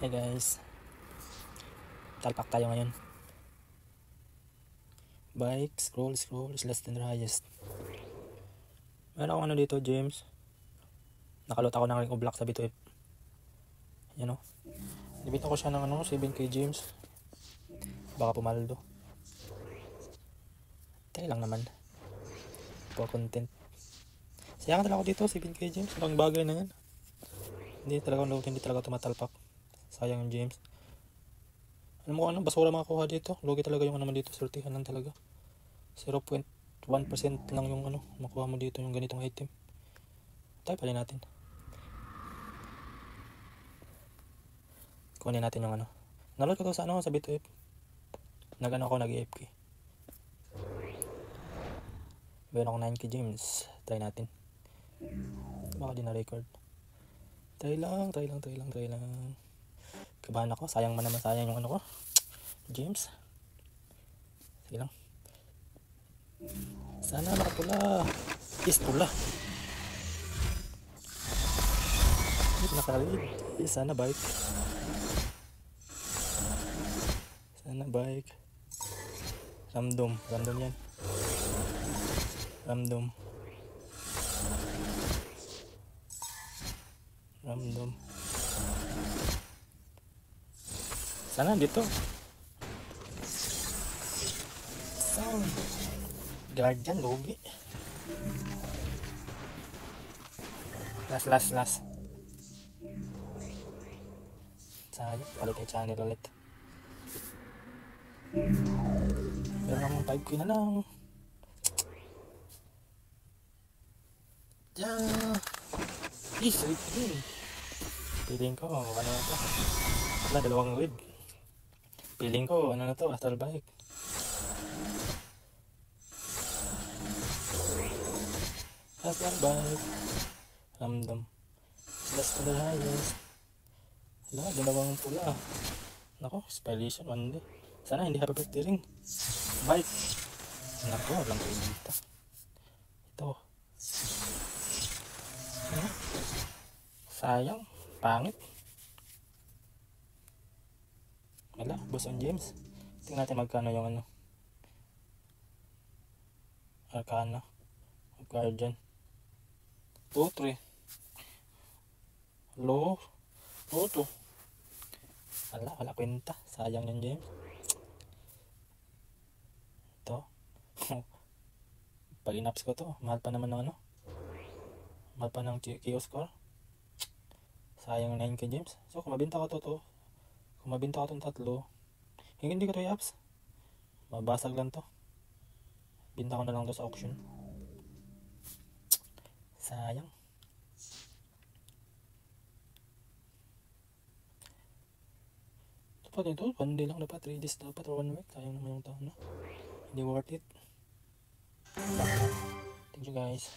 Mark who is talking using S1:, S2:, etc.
S1: Hey guys, talpak tayo ngayon. Bike, scroll is less than the highest. Meron ako ano dito, James. Nakalot ako ng ring o block sa B2F. Yan o. Nibita ko siya ng 7K James. Baka pumaldo. Tayo lang naman. For content. Sayang talaga ako dito, 7K James. Ang bagay na yan. Hindi talaga tumatalpak. Sayang yung James. Alam mo basura makakuha dito. Logi talaga yung naman dito. Sortihan lang talaga. 0.1% lang yung makuha mo dito yung ganitong item. Tayo pala natin. Kunin natin yung Nalot ko to sa sa B2F. Nag-AFK. Meron ako 9K James. Try natin. Baka di na record. Try lang. Kabahan ako. Sayang yung ko. James. Sige lang. Sana nakapula. Is pula. Nakalid. Sana bike. Random yan. Random. Sana dito. Sound. Guardian, logi. Last. Sayang, palit yung channel ulit. Pero naman 5K na lang. Diyan. Is, Piling ko, ano na to? Wala, dalawang wig. Piling ko, ano na to? Astral bike. Random. Last to the highest. Wala, dalawang pula. Nako, spellation one day. Sana hindi happy birthday ring. Bike. Nako, walang pinita. Ito. Sayang. Pangit. Wala, boss on James. Tingnan natin magkano yung Arcana. Guardian. 2-3. Low. 2. Wala kwenta. Sayang yan James. Ito. Pag inaps ko to, mahal pa naman ng mahal pa ng KO score. Sayang 9K James. So kung mabinta ko kung mabinta ko itong 3, hindi ko to i-apps. Mabasag lang to. Binta ko na lang to sa auction. Sayang. Dapat ito, 1 day lang dapat, 3 days dapat, or 1 week. Sayang naman yung taon, no? Hindi worth it. Thank you guys.